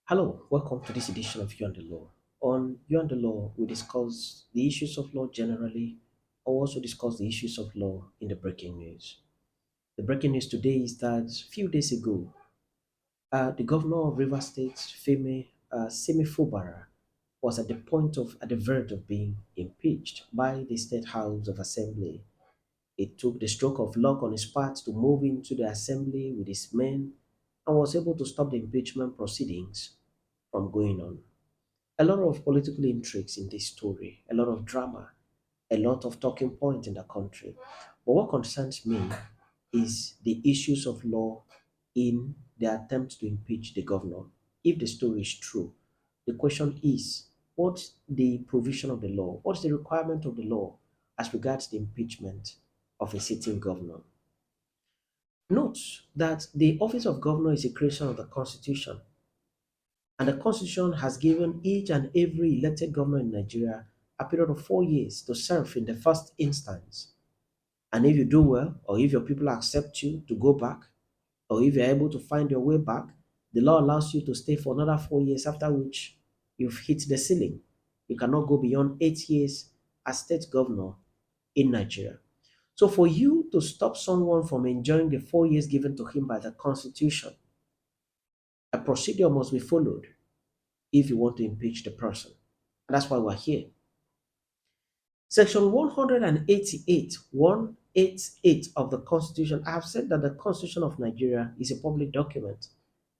Hello, welcome to this edition of You and the Law. On You and the Law, we discuss the issues of law generally, or also discuss the issues of law in the breaking news. The breaking news today is that a few days ago, the governor of Rivers State, Simi Fubara, was at the verge of being impeached by the State House of Assembly. It took the stroke of luck on his part to move into the assembly with his men and was able to stop the impeachment proceedings from going on. A lot of political intrigues in this story, a lot of drama, a lot of talking points in the country. But what concerns me is the issues of law in the attempt to impeach the governor. If the story is true, the question is what's the provision of the law? What's the requirement of the law as regards the impeachment of a sitting governor? Note that the office of governor is a creation of the Constitution. And the Constitution has given each and every elected government in Nigeria a period of 4 years to serve in the first instance. And if you do well, or if your people accept you to go back, or if you're able to find your way back, the law allows you to stay for another 4 years, after which you've hit the ceiling. You cannot go beyond 8 years as state governor in Nigeria. So, for you to stop someone from enjoying the 4 years given to him by the Constitution, a procedure must be followed if you want to impeach the person. And that's why we're here. Section 188 of the Constitution, I have said that the Constitution of Nigeria is a public document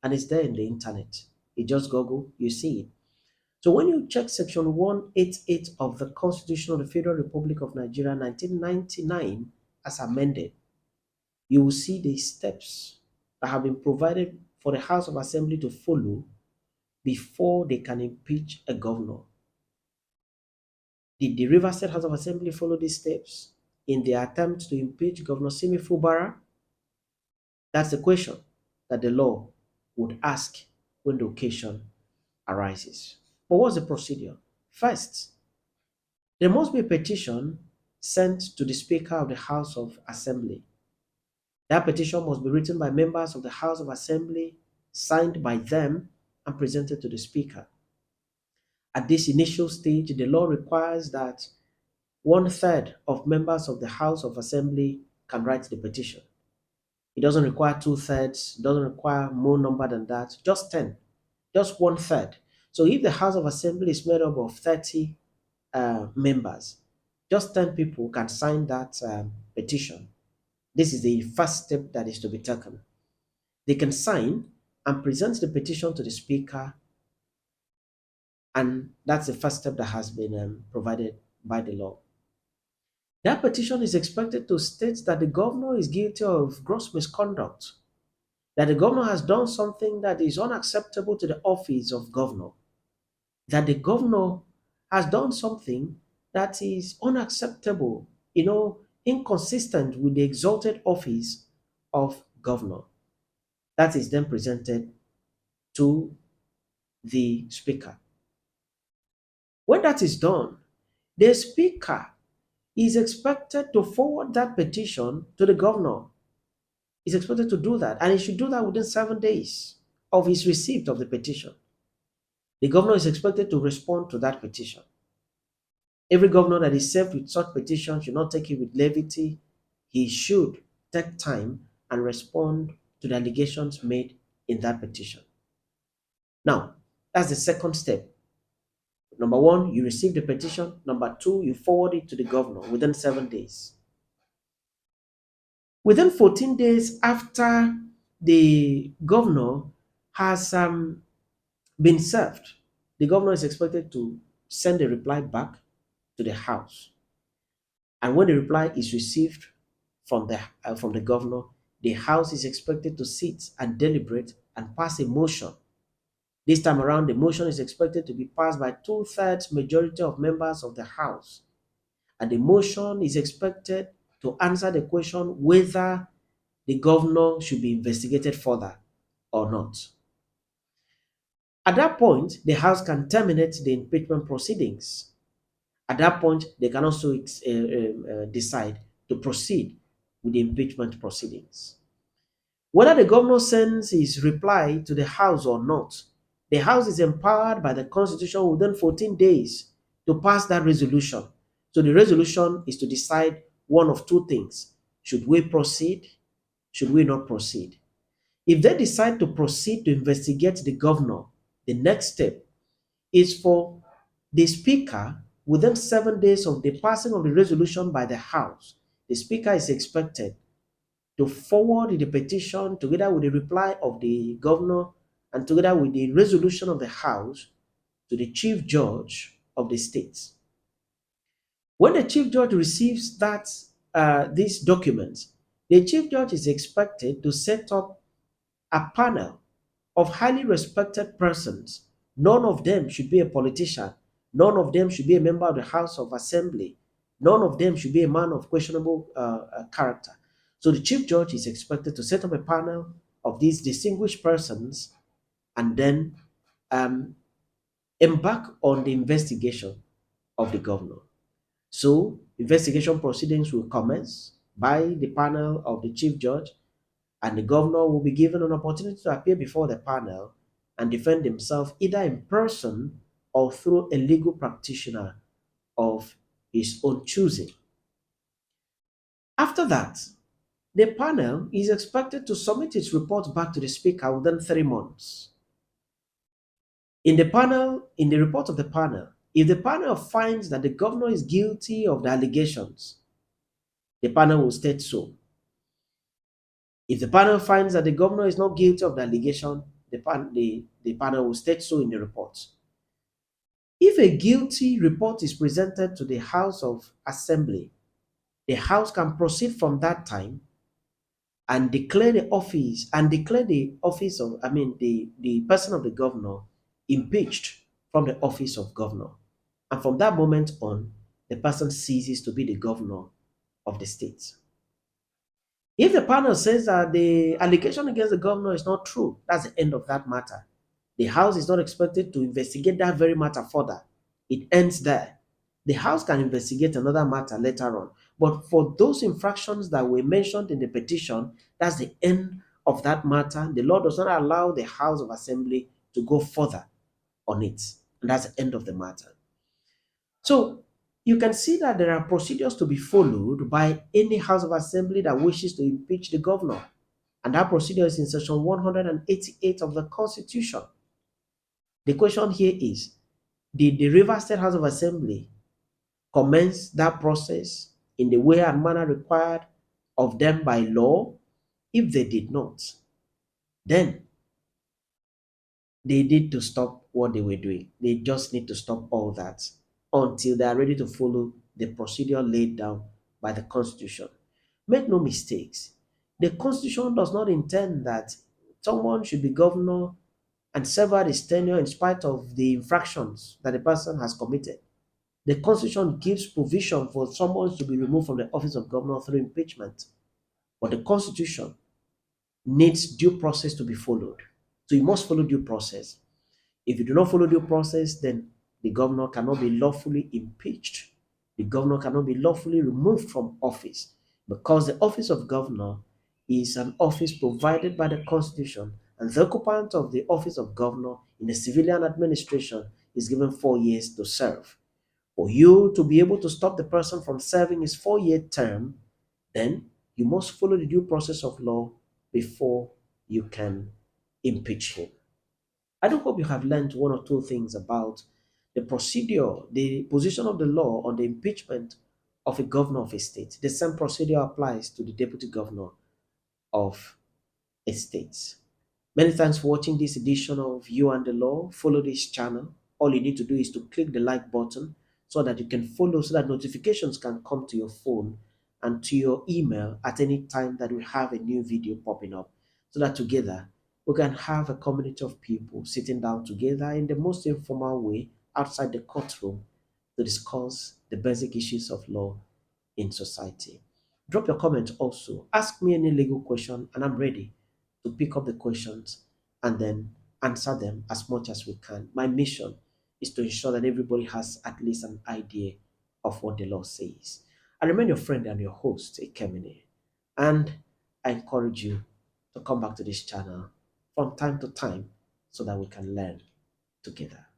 and it's there in the internet. You just Google, you see it. So when you check Section 188 of the Constitution of the Federal Republic of Nigeria 1999 as amended, you will see the steps that have been provided for the House of Assembly to follow before they can impeach a governor. Did the Rivers State House of Assembly follow these steps in their attempt to impeach Governor Simi Fubara? That's the question that the law would ask when the occasion arises. But what's the procedure? First, there must be a petition sent to the Speaker of the House of Assembly. That petition must be written by members of the House of Assembly, signed by them, and presented to the Speaker. At this initial stage, the law requires that 1/3 of members of the House of Assembly can write the petition. It doesn't require 2/3, doesn't require more number than that, just 10, just 1/3. So if the House of Assembly is made up of 30 members, just 10 people can sign that petition. This is the first step that is to be taken. They can sign and present the petition to the Speaker, and that's the first step that has been provided by the law. That petition is expected to state that the governor is guilty of gross misconduct, that the governor has done something that is unacceptable to the office of governor, that the governor has done something that is unacceptable, inconsistent with the exalted office of governor. That is then presented to the speaker. When that is done, the speaker is expected to forward that petition to the governor. Is expected to do that, and he should do that within 7 days of his receipt of the petition. The governor is expected to respond to that petition. Every governor that is served with such petition should not take it with levity. He should take time and respond to the allegations made in that petition. Now, that's the second step. Number one, you receive the petition. Number two, you forward it to the governor within 7 days. Within 14 days after the governor has been served, the governor is expected to send a reply back to the House. And when the reply is received from the governor, the House is expected to sit and deliberate and pass a motion. This time around, the motion is expected to be passed by 2/3 majority of members of the House. And the motion is expected to answer the question whether the governor should be investigated further or not. At that point, the House can terminate the impeachment proceedings. At that point, they can also decide to proceed with the impeachment proceedings. Whether the governor sends his reply to the House or not, The House is empowered by the Constitution within 14 days to pass that resolution. So the resolution is to decide one of two things. Should we proceed? Should we not proceed? If they decide to proceed to investigate the governor, the next step is for the Speaker, within 7 days of the passing of the resolution by the House, the Speaker is expected to forward the petition together with the reply of the governor and together with the resolution of the House to the Chief Judge of the state. When the Chief Judge receives these documents, the Chief Judge is expected to set up a panel of highly respected persons. None of them should be a politician. None of them should be a member of the House of Assembly. None of them should be a man of questionable character. So the Chief Judge is expected to set up a panel of these distinguished persons and then um, embark on the investigation of the governor. So investigation proceedings will commence by the panel of the Chief Judge, and the governor will be given an opportunity to appear before the panel and defend himself either in person or through a legal practitioner of his own choosing. After that, the panel is expected to submit its report back to the Speaker within 3 months. In the report of the panel, if the panel finds that the governor is guilty of the allegations, the panel will state so. If the panel finds that the governor is not guilty of the allegation, the panel will state so in the report. If a guilty report is presented to the House of Assembly, the House can proceed from that time and declare the office of, the person of the governor impeached from the office of governor. And from that moment on, the person ceases to be the governor of the state. If the panel says that the allegation against the governor is not true, that's the end of that matter. The House is not expected to investigate that very matter further. It ends there. The House can investigate another matter later on. But for those infractions that were mentioned in the petition, that's the end of that matter. The law does not allow the House of Assembly to go further on it. And that's the end of the matter. So you can see that there are procedures to be followed by any House of Assembly that wishes to impeach the governor. And that procedure is in section 188 of the Constitution. The question here is, did the Rivers State House of Assembly commence that process in the way and manner required of them by law? If they did not, then they need to stop what they were doing. They just need to stop all that until they are ready to follow the procedure laid down by the Constitution. Make no mistakes. The Constitution does not intend that someone should be governor and serve out his tenure in spite of the infractions that the person has committed. The Constitution gives provision for someone to be removed from the office of governor through impeachment. But the Constitution needs due process to be followed. So you must follow due process. If you do not follow due process, then the governor cannot be lawfully impeached. The governor cannot be lawfully removed from office because the office of governor is an office provided by the Constitution, and the occupant of the office of governor in a civilian administration is given 4 years to serve. For you to be able to stop the person from serving his 4 year term, then you must follow the due process of law before you can impeach him. I do hope you have learned one or two things about the procedure, the position of the law on the impeachment of a governor of a state. The same procedure applies to the deputy governor of a state. Many thanks for watching this edition of You and the Law. Follow this channel. All you need to do is to click the like button so that you can follow, so that notifications can come to your phone and to your email at any time that we have a new video popping up, so that together we can have a community of people sitting down together in the most informal way outside the courtroom to discuss the basic issues of law in society. Drop your comment also. Ask me any legal question, and I'm ready to pick up the questions and then answer them as much as we can. My mission is to ensure that everybody has at least an idea of what the law says. I remain your friend and your host, Ekemini, and I encourage you to come back to this channel from time to time so that we can learn. together.